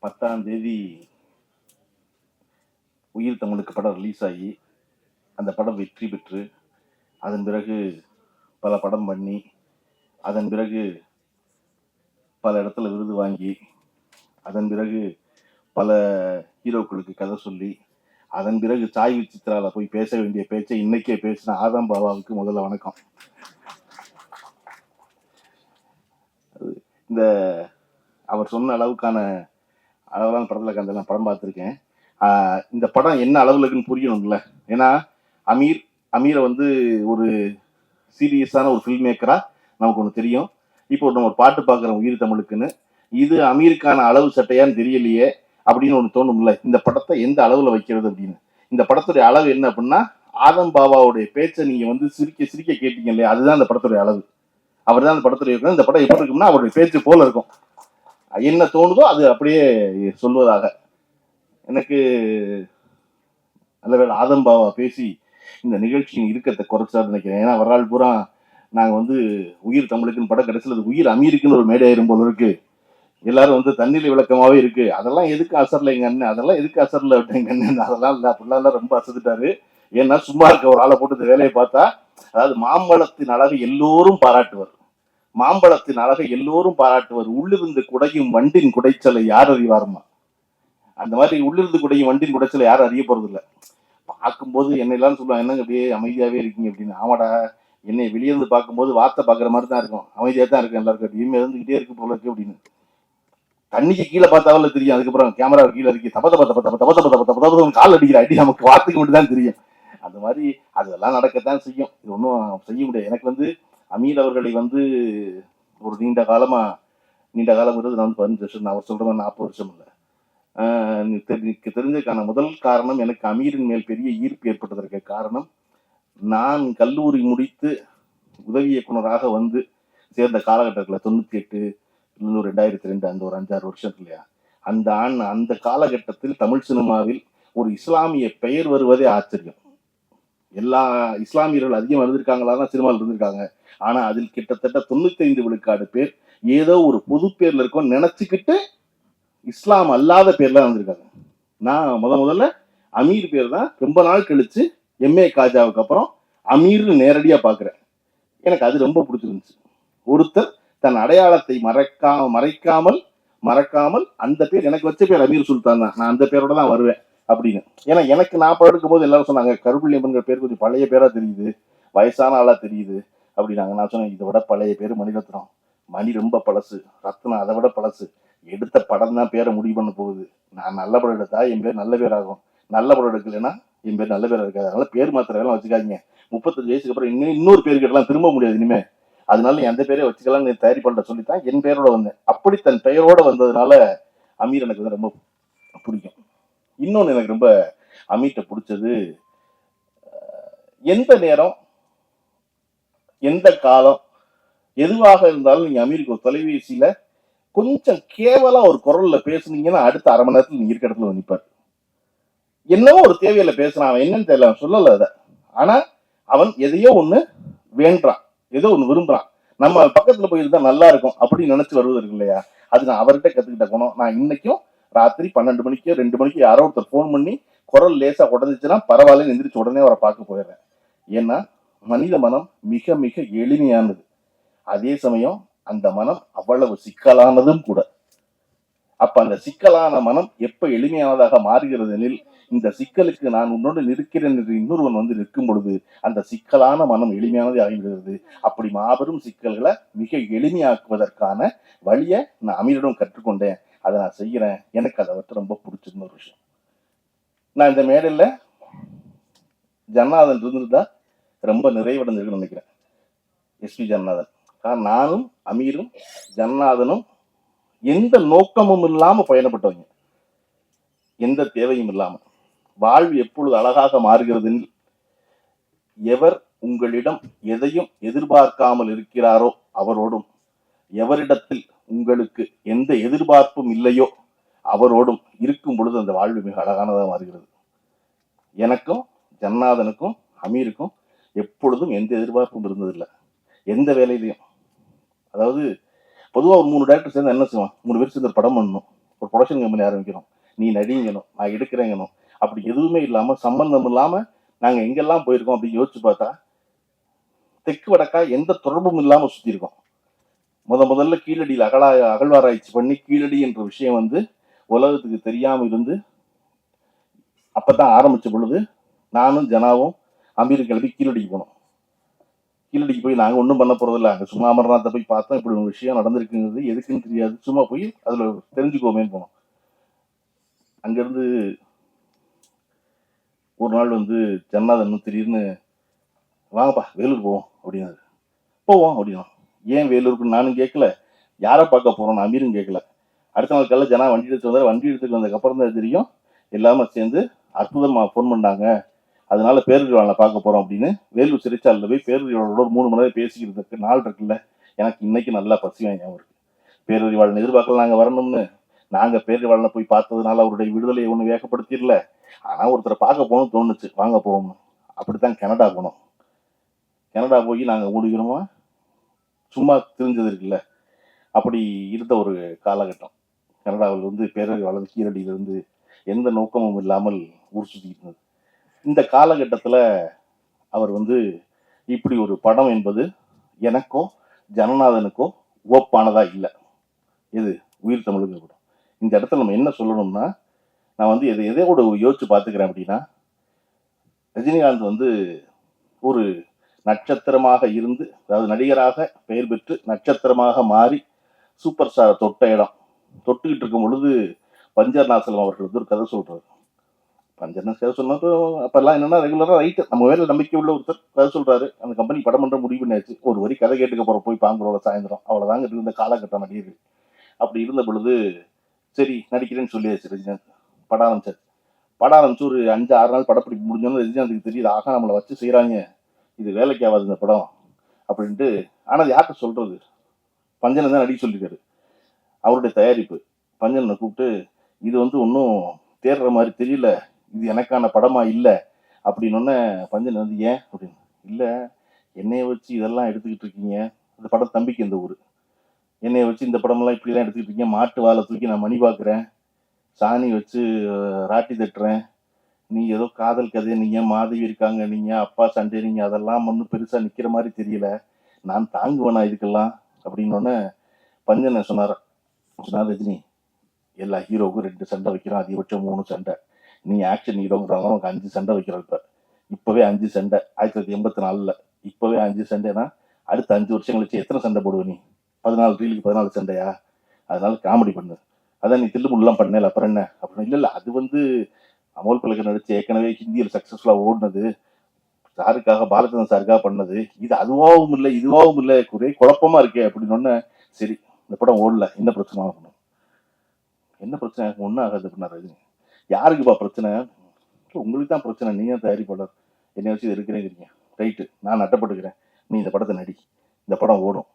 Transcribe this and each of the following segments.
10ஆம் தேதி உயிர் தமிழுக்கு படம் ரிலீஸ் ஆகி அந்த படம் வெற்றி பெற்று அதன் பிறகு பல படம் பண்ணி அதன் பிறகு பல இடத்துல விருது வாங்கி அதன் பிறகு பல ஹீரோக்களுக்கு கதை சொல்லி அதன் பிறகு சாய் விசித்ரால போய் பேச வேண்டிய பேச்சை இன்னைக்கே பேசின ஆதம் பாபாவுக்கு முதல்ல வணக்கம். இந்த அவர் சொன்ன அளவுக்கான அளவான படத்துல கண்டெல்லாம் படம் பார்த்துருக்கேன். இந்த படம் என்ன அளவுல இருக்குன்னு புரியணும்ல. ஏன்னா அமீரை வந்து ஒரு சீரியஸான ஒரு ஃபில்ம் மேக்கரா நமக்கு ஒன்று தெரியும். இப்போ நம்ம ஒரு பாட்டு பார்க்குறோம் உயிர் தமிழுக்குன்னு, இது அமீருக்கான அளவு சட்டையான்னு தெரியலையே அப்படின்னு ஒன்று தோணும்ல. இந்த படத்தை எந்த அளவுல வைக்கிறது அப்படின்னு. இந்த படத்துடைய அளவு என்ன அப்படின்னா, ஆதம் பாபாவுடைய பேச்சை நீங்க வந்து சிரிக்க சிரிக்க கேட்டீங்க இல்லையா, அதுதான் இந்த படத்துடைய அளவு. அவர் தான் அந்த படத்துடைய இருக்கும். இந்த படம் எப்படி இருக்கும்னா அவருடைய பேச்சு போல இருக்கும். என்ன தோணுதோ அது அப்படியே சொல்வதாக. எனக்கு நல்ல வேலை ஆதம் பாபா பேசி இந்த நிகழ்ச்சியின் இறுக்கத்தை குறைச்சாரு நினைக்கிறேன். ஏன்னா வரலாறு பூரா நாங்க வந்து உயிர் தமிழுக்குன்னு படம் கடைசியில் உயிர் அமீருக்குன்னு ஒரு மேடை ஆயிரும் போல இருக்கு. எல்லாரும் வந்து தண்ணீர் விளக்கமாவே இருக்கு. அதெல்லாம் எதுக்கு அசர்ல எங்க அண்ணன், அதெல்லாம் எதுக்கு அசர்ல எங்க அண்ணன், அதெல்லாம் இல்லை அப்படிலாம் ரொம்ப அசத்துட்டாரு. ஏன்னா சும்மா இருக்க ஒரு ஆளை போட்டு இந்த வேலையை பார்த்தா, அதாவது மாம்பழத்தின் அழகை எல்லோரும் பாராட்டுவர், மாம்பழத்தின் அழகை எல்லோரும் பாராட்டுவர், உள்ளிருந்து குடையும் வண்டின் குடைச்சலை யார் அறிவாருமா. அந்த மாதிரி உள்ளிருந்து குடையும் வண்டின் குடைச்சலை யாரும் அறிய போறது இல்லை. பார்க்கும்போது என்னை எல்லாரும் சொல்லுவாங்க, என்னங்க அப்படியே அமைதியாவே இருக்கீங்க அப்படின்னு. ஆமாடா, என்னை வெளியிருந்து பார்க்கும்போது வார்த்தை பார்க்குற மாதிரி தான் இருக்கும், அமைதியா தான் இருக்கும், எல்லாருக்கும் அப்படியே இருந்துகிட்டே இருக்கு போல இருக்கு அப்படின்னு. தண்ணிக்கு கீழே பார்த்தாவில் தெரியும். அதுக்கப்புறம் கேமரா கீழே இருக்கு தப்ப தப்ப தப்ப தப்ப தப்ப தப்ப தப்ப தப்ப தப்ப கால் அடிக்கிற அடி நமக்கு வார்த்தைக்கு மட்டும் தான் தெரியும். அந்த மாதிரி அதெல்லாம் நடக்கத்தான் செய்யும். இது ஒன்றும் செய்ய முடியாது. எனக்கு வந்து அமீர் அவர்களை வந்து ஒரு நீண்ட காலம் நான் வந்து 15 வருஷம், நான் அவர் சொல்றேன் 40 வருஷம் இல்லை. எனக்கு தெரிஞ்சதுக்கான முதல் காரணம், எனக்கு அமீரின் மேல் பெரிய ஈர்ப்பு ஏற்பட்டதற்கு காரணம், நான் கல்லூரி முடித்து உதவி இயக்குனராக வந்து சேர்ந்த காலகட்டத்தில் 98 2002 அந்த ஒரு 5-6 வருஷம் இல்லையா, அந்த காலகட்டத்தில் தமிழ் சினிமாவில் ஒரு இஸ்லாமிய பெயர் வருவதே ஆச்சரியம். எல்லா இஸ்லாமியர்கள் அதிகம் இருந்திருக்காங்களாதான் சினிமாவில் இருந்திருக்காங்க. ஆனா அதில் கிட்டத்தட்ட 95 விழுக்காடு பேர் ஏதோ ஒரு பொது பேர்ல இருக்கும் நினைச்சுக்கிட்டு இஸ்லாம் அல்லாத பேர்ல வந்திருக்காங்க. நான் முதல்ல அமீர் பேர் தான் ரொம்ப நாள் கழிச்சு எம்ஏ காஜாவுக்கு அப்புறம் அமீர்னு நேரடியா பாக்குறேன். எனக்கு அது ரொம்ப பிடிச்சிருந்துச்சு. ஒருத்தர் தன் அடையாளத்தை மறைக்காமல் அந்த பேர், எனக்கு வச்ச பேர் அமீர் சுல்தான் தான், நான் அந்த பேரோட தான் வருவேன் அப்படின்னு. ஏன்னா எனக்கு நான் படுக்கும் போது எல்லாரும் சொன்னாங்க, கருப்புள்ளியம்மன் பேர் கொஞ்சம் பழைய பேரா தெரியுது, வயசான ஆளா தெரியுது அப்படின்னாங்க. நான் சொன்னேன், இதை விட பழைய பேரு மணிரத்னம். மணி ரொம்ப பழசு, ரத்னம் அதை விட பழசு. எடுத்த படம் தான் பேரை முடிவு பண்ண போகுது. நான் நல்ல படம் எடுத்தா என் பேர் நல்ல பேர் ஆகும், நல்ல படம் எடுக்கலைன்னா என் பேர் நல்ல பேரா இருக்காது. அதனால பேர் மாத்திர வேலை வச்சுக்காதீங்க. 35 வயசுக்கு அப்புறம் இன்னொரு பேர் கேட்டலாம் திரும்ப முடியாது இனிமே, அதனால எந்த பேரே வச்சுக்கலாம் தயாரி பண்ற சொல்லித்தான் என் பெயரோட வந்தேன். அப்படி தன் பெயரோட வந்ததுனால அமீர் எனக்கு வந்து ரொம்ப பிடிக்கும். இன்னொன்னு எனக்கு ரொம்ப அமீர்ட்ட பிடிச்சது, எந்த நேரம் எந்த காலம் எதுவாக இருந்தாலும் நீங்க அமீருக்கு ஒரு தொலைபேசியில கொஞ்சம் கேவலா ஒரு குரல்ல பேசுனீங்கன்னா அடுத்த அரை மணி நேரத்துல நீங்க இருக்க இடத்துல நிற்பார். என்னவோ ஒரு தேவையில்ல பேசுறான், அவன் என்னன்னு தெரியல, அவன் சொல்லல அதை. ஆனா அவன் எதையோ ஒண்ணு வேண்டான், ஏதோ ஒண்ணு விரும்புறான், நம்ம பக்கத்துல போயிருந்தா நல்லா இருக்கும் அப்படின்னு நினைச்சு வருவது இருக்கு இல்லையா. அது நான் அவர்கிட்ட கத்துக்கிட்ட குணம். நான் இன்னைக்கும் ராத்திரி 12 மணிக்கு 2 மணிக்கு யாரோ ஒருத்தர் போன் பண்ணி குரல் லேசா உடஞ்சிச்சுன்னா பரவாயில்லன்னு எந்திரிச்சு உடனே அவரை பார்க்க போயிடுறேன். ஏன்னா மனித மனம் மிக மிக எளிமையானது, அதே சமயம் அந்த மனம் அவ்வளவு சிக்கலானதும் கூட. அப்ப அந்த சிக்கலான மனம் எப்ப எளிமையானதாக மாறுகிறது எனில், இந்த சிக்கலுக்கு நான் உன்னோடு நிற்கிறேன் என்று இன்னொருவன் வந்து நிற்கும் பொழுது அந்த சிக்கலான மனம் எளிமையானது ஆகிவிடுகிறது. அப்படி மாபெரும் சிக்கல்களை மிக எளிமையாக்குவதற்கான வழியை நான் அமீரிடம் கற்றுக்கொண்டேன். அதை நான் செய்யறேன். எனக்கு அதை வந்து ரொம்ப பிடிச்சிருந்த ஒரு விஷயம். நான் இந்த மேடையில ஜன்னாதன் இருந்திருந்தா ரொம்ப நிறைவடைஞ்சிருக்குன்னு நினைக்கிறேன். எஸ்பி ஜன்னாதன். நானும் அமீரும் ஜன்னாதனும் எந்த நோக்கமும் இல்லாம பயணப்பட்டவங்க, எந்த தேவையும் இல்லாம. வாழ்வு எப்பொழுது அழகாக மாறுகிறது, எவர் உங்களிடம் எதையும் எதிர்பார்க்காமல் இருக்கிறாரோ அவரோடும், எவரிடத்தில் உங்களுக்கு எந்த எதிர்பார்ப்பும் இல்லையோ அவரோடும் இருக்கும் பொழுது அந்த வாழ்வு மிக அழகானதாக மாறுகிறது. எனக்கும் ஜன்னாதனுக்கும் அமீருக்கும் எப்பொழுதும் எந்த எதிர்பார்ப்பும் இருந்ததில்லை, எந்த வேலையிலையும். அதாவது பொதுவாக ஒரு 3 டேரக்டர் சேர்ந்து என்ன செய்வான், 3 பேர் சேர்ந்து படம் பண்ணணும், ஒரு ப்ரொடக்ஷன் கம்பெனி ஆரம்பிக்கணும், நீ நடிங்கணும், நான் எடுக்கிறேங்கணும். அப்படி எதுவுமே இல்லாம சம்பந்தம் இல்லாம நாங்க எங்கெல்லாம் போயிருக்கோம் அப்படின்னு யோசிச்சு பார்த்தா தெற்கு வடக்கா எந்த தொடர்பும் இல்லாம சுத்தி இருக்கோம். முதல்ல கீழடியில் அகழ்வாராய்ச்சி பண்ணி கீழடி என்ற விஷயம் வந்து உலகத்துக்கு தெரியாம இருந்து அப்பதான் ஆரம்பிச்ச பொழுது நானும் ஜனாவும் அமீர் கிளம்பி கீழடிக்கு போனோம். கீழடிக்கு போய் நாங்க ஒன்றும் பண்ண போறதில்ல, அங்க சும்மா அமர்நாத்தை போய் பார்த்தோம், இப்படி ஒரு விஷயம் நடந்திருக்குங்கிறது எதுக்குன்னு தெரியாது, சும்மா போய் அதுல தெரிஞ்சுக்கோமேன்னு போனோம். அங்கிருந்து ஒரு நாள் வந்து ஜன்னாதன் திடீர்னு வாங்கப்பா வேலூர் போவோம் அப்படின்னாரு. போவோம் அப்படின்னா. ஏன் வேலூருக்கு நானும் கேட்கல, யாரை பார்க்க போறோம் அமீரும் கேட்கல. அடுத்த நாள் காலையில் ஜனா வண்டி எடுத்து வந்தார். வண்டி எடுத்துட்டு வந்ததுக்கு அப்புறம் தான் தெரியும் எல்லாமே சேர்ந்து அற்புதமா ஃபோன் பண்ணாங்க, அதனால பேரறிவாளனை பார்க்க போறோம் அப்படின்னு. வேலூர் சிறைச்சாலையில் போய் பேரறிவாளனோட ஒரு 3 மணி நேரம் பேசிக்கிறதுக்கு நாள் இருக்குல்ல, எனக்கு இன்னைக்கு நல்லா பசியாக ஞாபகம் இருக்கு. பேரறிவாளன் எதிர்பார்க்கல நாங்கள் வரணும்னு. நாங்கள் பேரறிவாளனை போய் பார்த்ததுனால அவருடைய விடுதலையை ஒன்றும் வேகப்படுத்திடல, ஆனால் ஒருத்தரை பார்க்க போகணும்னு தோணுச்சு, வாங்க போவோம்னு. அப்படித்தான் கனடா போனோம். கனடா போய் நாங்கள் ஓடுகிறோமா சும்மா தெரிஞ்சது இருக்குல்ல, அப்படி இருந்த ஒரு காலகட்டம். கனடாவில் வந்து பேரறிவாளன் கீழடியிலிருந்து எந்த நோக்கமும் இல்லாமல் ஊர் சுற்றிட்டு இருந்தது. இந்த காலகட்டத்தில் அவர் வந்து இப்படி ஒரு படம் என்பது எனக்கோ ஜனநாதனுக்கோ ஒப்பானதா இல்லை. எது உயிர் தமிழுங்கிற படம். இந்த இடத்துல நம்ம என்ன சொல்லணும்னா, நான் வந்து எதையோட யோசிச்சு பார்த்துக்கிறேன் அப்படின்னா, ரஜினிகாந்த் வந்து ஒரு நட்சத்திரமாக இருந்து, அதாவது நடிகராக பெயர் பெற்று நட்சத்திரமாக மாறி சூப்பர் ஸ்டாரை தொட்ட இடம். தொட்டுக்கிட்டு இருக்கும் பொழுது பஞ்சர் நாசலம் அவர்கள் வந்து ஒரு கதை சொல்றாரு. பஞ்சர் கதை சொன்னப்போ அப்பெல்லாம் என்னன்னா ரெகுலரா ரைட்டு நம்ம வேலை நம்பிக்கை உள்ள ஒருத்தர் கதை சொல்றாரு. அந்த கம்பெனி படம் பண்ற முடிவு பண்ணியாச்சு. ஒரு வரி கதை கேட்டுக்க போற போய் பாங்குறோட சாயந்தரம் அவ்வளவுதாங்க இருந்த காலகட்டம் நடிகர்கள். அப்படி இருந்த பொழுது சரி நடிக்கிறேன்னு சொல்லியாச்சு ரஜினிகாந்த். படம் ஆரம்பிச்சாச்சு. படம் ஆரம்பிச்சு ஒரு 5-6 நாள் படப்பிடிப்பு முடிஞ்சோன்னு ரஜினிகாந்துக்கு தெரியுது, ஆகா நம்மளை வச்சு செய்யறாங்க, இது வேலைக்கு ஆகாது இந்த படம் அப்படின்ட்டு. ஆனால் யார்கிட்ட சொல்றது, பஞ்சனை தான் நடிக்க சொல்லியிருக்காரு. அவருடைய தயாரிப்பு பஞ்சனை கூப்பிட்டு, இது வந்து ஒன்றும் தேடுற மாதிரி தெரியல, இது எனக்கான படமா இல்லை அப்படின்னு. பஞ்சன் வந்து ஏன் அப்படின்னு, இல்லை என்னைய வச்சு இதெல்லாம் எடுத்துக்கிட்டு இருக்கீங்க, இந்த படம் தம்பிக்கு இந்த ஊர், என்னைய வச்சு இந்த படமெல்லாம் இப்படிலாம் எடுத்துக்கிட்டு இருக்கீங்க, மாட்டு வாழை தூக்கி நான் மணி பார்க்குறேன், சாணி வச்சு ராட்டி தட்டுறேன், நீ ஏதோ காதல் கதையை நீங்க மாதவி இருக்காங்க, நீங்க அப்பா சண்டை, நீங்க அதெல்லாம் ஒன்றும் பெருசா நிக்கிற மாதிரி தெரியல, நான் தாங்குவேனா இதுக்கெல்லாம் அப்படின்னு. பஞ்சனை சொன்னார், ரஜினி எல்லா ஹீரோவுக்கும் 2 சண்டை வைக்கிறோம், அதிகபட்சம் 3 சண்டை, நீ ஆக்ஷன் ஹீரோங்கிறவங்க உனக்கு 5 சண்டை வைக்கிறோம். இப்பவே 5 சண்டை 1984, இப்பவே 5 சண்டைனா அடுத்த 5 வருஷம் கழிச்சு எத்தனை சண்டை போடுவ நீ? 14 ரீலுக்கு 14 சண்டையா? அதனால காமெடி பண்ணு, அதான் நீ தில்லுமுல்லாம் பண்ணல அப்புறம் என்ன அப்படின்னு. இல்லை அது வந்து அமோல் பலகர் நடிச்சு ஏற்கனவே ஹிந்தியில் சக்சஸ்ஃபுல்லா ஓடினது, சாருக்காக பாலச்சந்திரன் சாருக்காக பண்ணது, இது அதுவாகவும் இல்லை இதுவாகவும் இல்லை, ஒரே குழப்பமா இருக்கே அப்படின்னு. சரி இந்த படம் ஓடல, என்ன பிரச்சனை ஆகணும், என்ன பிரச்சனை ஒன்றும் ஆகாது அப்படின்னா ரஜினி. யாருக்குப்பா பிரச்சனை? உங்களுக்கு தான் பிரச்சனை, நீங்க தான் தயாரிப்பாளர், என்னை வச்சு இருக்கிறேங்கிறீங்க, ரைட்டு நான் நட்டப்பட்டுக்கிறேன், நீ இந்த படத்தை நடி, இந்த படம் ஓடும்.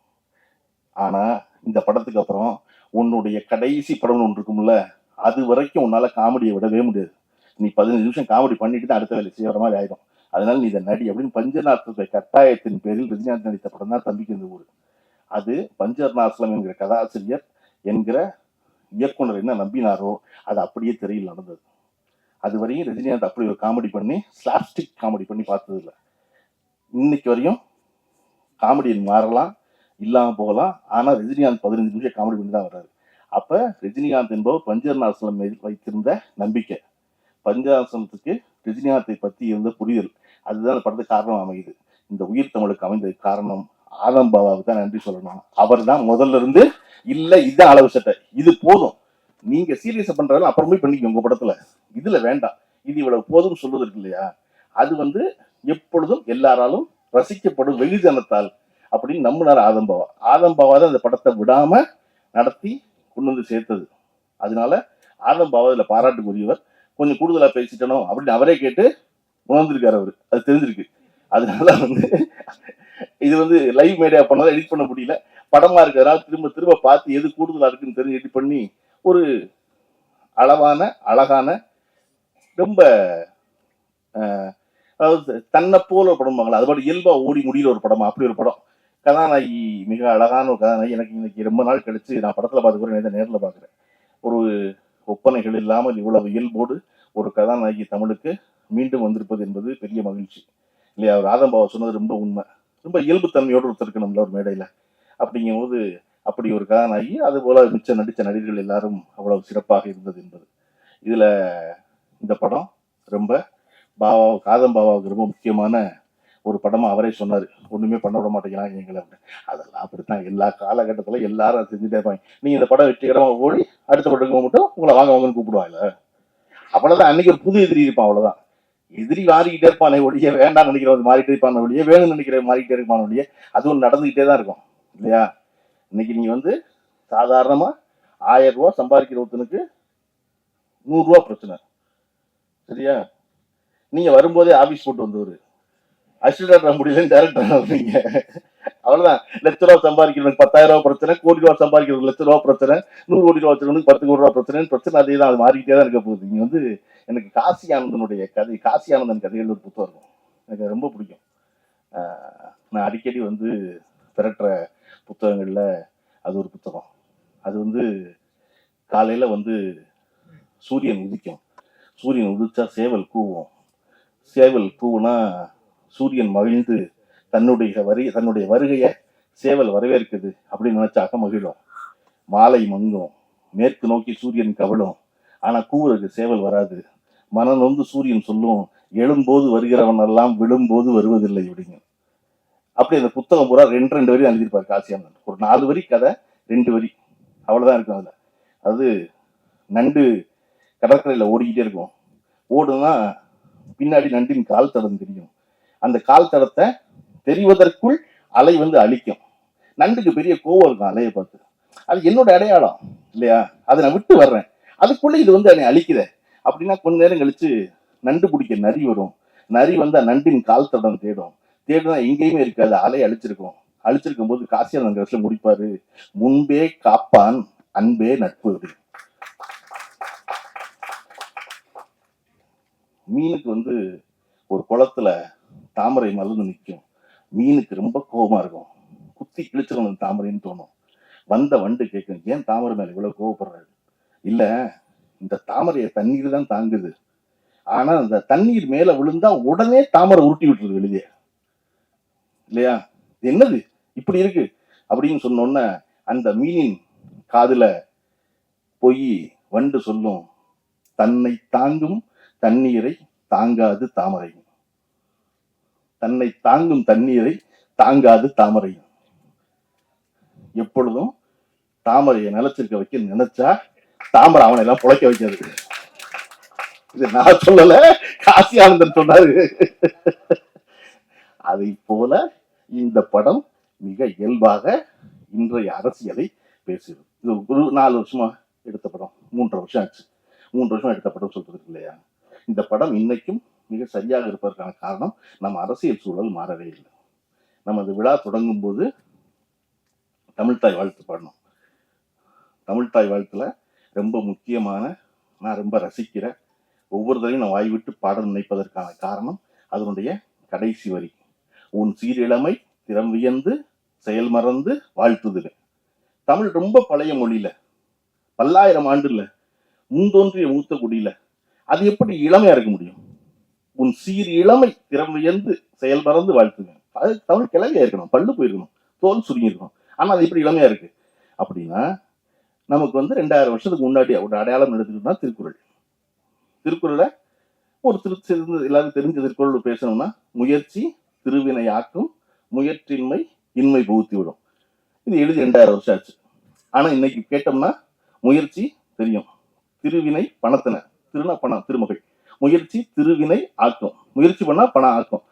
ஆனா இந்த படத்துக்கு அப்புறம் உன்னுடைய கடைசி படம் ஒன்று இருக்கும்ல, அது வரைக்கும் உன்னால காமெடியை விடவே முடியாது, நீ 15 நிமிஷம் காமெடி பண்ணிட்டு தான் அடுத்த வேலை செய்யற மாதிரி ஆயிடும், அதனால நீ இதை நடி அப்படின்னு. பஞ்சநாசத்தை கட்டாயத்தின் பேரில் ரஜினிகாந்த் நடித்த படம் தான் தம்பிக்கு இந்த ஊர். அது பஞ்சர் நாசலம் என்கிற கதாசிரியர் என்கிற இயக்குனர் என்ன நம்பினாரோ அது அப்படியே திரையில் நடந்தது. அது வரையும் ரஜினிகாந்த் அப்படி ஒரு காமெடி பண்ணி ஸ்லாப்ஸ்டிக் காமெடி பண்ணி பார்த்தது இல்லை. இன்னைக்கு வரையும் காமெடியின் மாறலாம், இல்லாம போகலாம், ஆனா ரஜினிகாந்த் 15 நிமிஷம் காமெடி பண்ணி தான் வர்றாரு. அப்ப ரஜினிகாந்த் என்பவர் பஞ்சர் நாசலம் வைத்திருந்த நம்பிக்கை, பஞ்சாசனத்துக்கு ரஜினிகாந்தை பத்தி இருந்த புரிதல், அதுதான் அந்த படத்துக்கு காரணம் அமையுது. இந்த உயிர் தமிழுக்கு அமைந்தது காரணம் ஆதம் பாபாவுக்கு தான் நன்றி சொல்லணும். அவர் தான் முதல்ல இருந்து இல்ல இதுதான் அளவு சட்டை, இது போதும், நீங்க சீரியஸா பண்றாலும் அப்புறமே பண்ணிக்கோங்க உங்க படத்துல, இதுல வேண்டாம், இது இவ்வளவு போதும் சொல்றது இருக்கு இல்லையா, அது வந்து எப்பொழுதும் எல்லாராலும் ரசிக்கப்படும் வெகுஜனத்தால் அப்படின்னு நம்பினார் ஆதம் பாபா. ஆதம் பாபா தான் இந்த படத்தை விடாம நடத்தி கொண்டு வந்து சேர்த்தது. அதனால ஆதம் பாபா இதுல பாராட்டுக்குரியவர். கொஞ்சம் கூடுதலா பேசிட்டனோ அப்படின்னு அவரே கேட்டு உணர்ந்திருக்காரு அவரு, அது தெரிஞ்சிருக்கு. அதனால வந்து இது வந்து லைவ் மீடியா பண்ணாலும் எடிட் பண்ண முடியல, படமா இருக்கிறதுனால திரும்ப திரும்ப பார்த்து எது கூடுதலா இருக்குன்னு தெரிஞ்சு எடிட் பண்ணி ஒரு அளவான அழகான ரொம்ப அதாவது தன்னை போல ஒரு படம், அது மாதிரி இயல்பா ஓடி முடிகிற ஒரு படமா அப்படி ஒரு படம். கதாநாயகி மிக அழகான ஒரு கதாநாயகி. எனக்கு இன்னைக்கு ரொம்ப நாள் கழிச்சு நான் படத்துல பார்த்துக்கிறேன், நேரில் பார்க்குறேன். ஒரு ஒப்பனைகள் இல்லாமல் இவ்வளவு இயல்போடு ஒரு கதாநாயகி தமிழுக்கு மீண்டும் வந்திருப்பது என்பது பெரிய மகிழ்ச்சி இல்லையா. அவர் ஆதம்பாவா சொன்னது ரொம்ப உண்மை. ரொம்ப இயல்புத்தன்மையோடு ஒருத்தர் இருக்கணும்ல ஒரு மேடையில. அப்படிங்கும் போது அப்படி ஒரு கதாநாயகி, அது போல மிச்ச நடித்த நடிகர்கள் எல்லாரும் அவ்வளவு சிறப்பாக இருந்தது என்பது. இதுல இந்த படம் ரொம்ப பாபா காதம்பாவாவுக்கு ரொம்ப முக்கியமான ஒரு படமா அவரே சொன்னாரு. ஒண்ணுமே பண்ண விட மாட்டேங்கிறாங்க எங்களை அப்படின்னு. அதெல்லாம் அப்படித்தான் எல்லா காலகட்டத்துல எல்லாரும் அதை செஞ்சுட்டே இருப்பாங்க. நீங்க இந்த படம் வெற்றிகரமா ஓடி அடுத்த படத்துக்கு மட்டும் உங்களை வாங்க வாங்கன்னு கூப்பிடுவாங்க. அவ்வளவுதான். அன்னைக்கு ஒரு புது எதிரி இருப்பான், அவ்வளவுதான். எதிரி மாறிக்கிட்டே இருப்பானே ஒழிய, வேண்டாம் நினைக்கிறவங்க மாறிட்டே இருப்பான ஒழிய, வேணும்னு நினைக்கிற மாறிக்கிட்டே இருப்பான ஒழிய, அதுவும் நடந்துகிட்டே தான் இருக்கும் இல்லையா. இன்னைக்கு நீங்க வந்து சாதாரணமா 1000 ரூபாய் சம்பாதிக்கிற ஒருத்தனுக்கு 100 ரூபாய் பிரச்சனை சரியா. நீங்க வரும்போதே ஆபீஸ் போட்டு வந்தவர் அசிஸ்டன்ட் முடியல டைரக்டர் ஆகுறீங்க. அவ்வளவுதான். லட்ச ரூபா சம்பாதிக்கிறவனுக்கு 10,000 ரூபாய் பிரச்சனை, கோடி ரூபாய் சம்பாதிக்கிறவங்க லட்ச ரூபாய் பிரச்சனை, 100 கோடி ரூபாய் வச்சிருக்கவனுக்கு 10 கோடி ரூபாய் பிரச்சனை அதே தான். அது மாறிக்கிட்டே தான் இருக்க போகுது. நீங்க வந்து எனக்கு காசி ஆனந்தனுடைய கதை, காசி ஆனந்தன் கதைகள் ஒரு புத்தகம் இருக்கும், எனக்கு ரொம்ப பிடிக்கும். நான் அடிக்கடி வந்து திரட்டுற புத்தகங்கள்ல அது ஒரு புத்தகம். அது வந்து காலையில வந்து சூரியன் உதிக்கும். சூரியன் உதிச்சா சேவல் கூவும். சேவல் கூவுனா சூரியன் மகிழ்ந்து தன்னுடைய வருகையை சேவல் வரவேற்குது அப்படின்னு நினைச்சாக்க மகிழும். மாலை மங்கும், மேற்கு நோக்கி சூரியன் கவலும், ஆனா கூவுறதுக்கு சேவல் வராது. மனம் நொந்து சூரியன் சொல்லும், எழும்போது வருகிறவன் எல்லாம் விழும்போது வருவதில்லை அப்படிங்க. அப்படி அந்த புத்தகம் பூரா 2 வரி எழுதியிருப்பாரு காசியானந்தன். ஒரு 4 வரி கதை, 2 வரி, அவ்வளவுதான் இருக்கும் அதுல. அது நண்டு கடற்கரையில ஓடிக்கிட்டே இருக்கும். ஓடுனா பின்னாடி நண்டின் கால் தடம் தெரியும். அந்த கால் தடத்தை தெரிவதற்குள் அலை வந்து அழிக்கும். நண்டுக்கு பெரிய கோவம் இருக்கும் அலையை பார்த்து. அது என்னோட அடையாளம் இல்லையா, அதை நான் விட்டு வர்றேன், அதுக்குள்ள இது வந்து என்னை அழிக்குதே அப்படின்னா கொஞ்ச நேரம் கழிச்சு நண்டு பிடிக்க நரி வரும். நரி வந்தா நண்டின் கால் தடம் தேடுனா எங்கேயுமே இருக்காது, அலை அழிச்சிருக்கும். அழிச்சிருக்கும் போது காசியானந்தன் கடைசியில முடிப்பாரு, முன்பே காப்பான் அன்பே நட்பு அப்படின்னு. மீனுக்கு வந்து ஒரு குளத்துல தாமரை மலர்ந்து நிற்கும். மீனுக்கு ரொம்ப கோபமா இருக்கும், குத்தி கிழிச்சிடணும் தாமரைன்னு தோணும். வந்த வண்டு கேட்கும், ஏன் தாமரை மேல இவ்வளவு கோவப்படுறாரு? இல்ல, இந்த தாமரையை தண்ணீர் தான் தாங்குது, ஆனா அந்த தண்ணீர் மேல விழுந்தா உடனே தாமரை உருட்டி விட்டுருது வெளியே இல்லையா. என்னது இப்படி இருக்கு அப்படின்னு சொன்னோன்ன அந்த மீனின் காதுல போய் வண்டு சொல்லும், தன்னை தாங்கும் தண்ணீரை தாங்காது தாமரை, தன்னை தாங்கும் தண்ணீரை தாங்காது தாமரை. எப்பொழுதும் தாமரையை நிலச்சிருக்க வைக்க நினைச்சா தாமரை அவனை எல்லாம் புழைக்க வைக்காது. இது நான் சொல்லல, காசி ஆனந்தன் சொன்னாரு. அதை போல இந்த படம் மிக இயல்பாக இன்றைய அரசியலை பேசுது. இது ஒரு 4 வருஷமா எடுத்த படம், 3.5 வருஷம் ஆச்சு. 3 வருஷம் எடுத்த படம் சொல்றதுக்கு இல்லையா. இந்த படம் இன்னைக்கும் மிக சரியாக இருப்பதற்கான காரணம் நம்ம அரசியல் சூழல் மாறவே இல்லை. நம்ம அந்த விழா தொடங்கும் போது தமிழ்தாய் வாழ்த்து பாடணும். தமிழ்தாய் வாழ்த்துல ரொம்ப முக்கியமான, நான் ரொம்ப ரசிக்கிற, ஒவ்வொரு தடையும் நான் வாய் விட்டு பாட நினைப்பதற்கான காரணம் அதனுடைய கடைசி வரி, உன் சீரிழமை திறம் வியந்து செயல் மறந்து வாழ்த்துதுல. தமிழ் ரொம்ப பழைய மொழியில, 1000 ஆண்டுல முன்தோன்றிய மூத்த குடியில அது எப்படி இளமையா இருக்க முடியும்? உன் சீர் இளமை திறம் வியந்து செயல் மறந்து வாழ்த்துங்க. அது தமிழ் கிளவியா இருக்கணும், பல்லு போயிருக்கணும், தோல் சுருங்கி இருக்கணும். ஆனா அது எப்படி இளமையா இருக்கு அப்படின்னா, நமக்கு வந்து 2000 வருஷத்துக்கு முன்னாடி ஒரு அடையாளம் எடுத்துக்கிட்டோம்னா திருக்குறள். திருக்குறளை ஒரு எல்லாரும் தெரிஞ்ச திருக்குறள் பேசணும்னா, முயற்சி திருவினை ஆக்கும், முயற்சின்மை இன்மை புகுத்தி விடும். இது எழுதி 2000 வருஷம் ஆச்சு. ஆனா இன்னைக்கு கேட்டோம்னா முயற்சி தெரியும், திருவினை பணத்தின, திருனா பணம், திருமகள், முயற்சி திருவினை ஆக்கும், முயற்சி பண்ணா பணம் ஆக்கும்,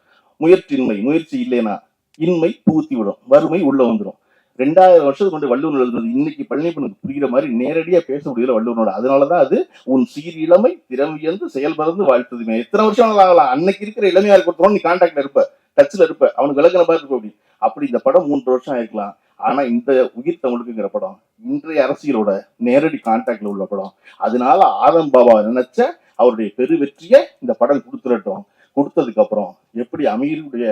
முயற்சியின்மை, முயற்சி இல்லைனா இன்மை புகுத்தி விடும், வறுமை உள்ள வந்துடும். 2000 வருஷத்துக்கு கொண்டு வள்ளுவர் எழுதுனது இன்னைக்கு பழனிப்பனுக்கு புரிகிற மாதிரி நேரடியா பேச முடியல வள்ளுவனோட. அதனாலதான் அது உன் சீர் இளமை திறம் வியந்து செயல் மறந்து வாழ்த்துதுமே. எத்தனை வருஷம் ஆகலாம், அன்னைக்கு இருக்கிற இளமையா இருக்கிறோம், நீ கான்டாக்ட்ல இருப்ப, டச்ல இருப்ப, அவனுக்கு விளக்குற மாதிரி இருப்ப. அப்படி இந்த படம் 3 வருஷம் ஆயிருக்கலாம். ஆனா இந்த உயிர் தமிழுக்குங்கிற படம் இன்றைய அரசியலோட நேரடி கான்டாக்ட்ல உள்ள படம். அதனால ஆதம்பாவா நினைச்ச அவருடைய பெரு வெற்றியை இந்த படம் கொடுத்துடட்டும். கொடுத்ததுக்கு அப்புறம் எப்படி அமீருடைய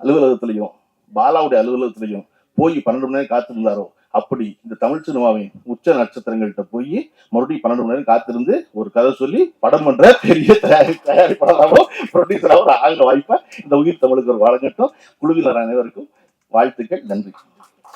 அலுவலகத்திலையும் பாலாவுடைய அலுவலகத்திலையும் போய் 12 மணி நேரம் காத்திருந்தாரோ, அப்படி இந்த தமிழ் சினிமாவின் உச்ச நட்சத்திரங்கள்கிட்ட போய் மறுபடியும் 12 மணி நேரம் காத்திருந்து ஒரு கதை சொல்லி படம் பண்ற பெரிய தயாரிப்பாளராகவோ ப்ரொடியூசராகவோ ஆகிற வாய்ப்பை இந்த உயிர் தமிழுக்கு ஒரு வழங்கட்டும். குழுவினர் அனைவருக்கும் வாழ்த்துக்கள். நன்றி.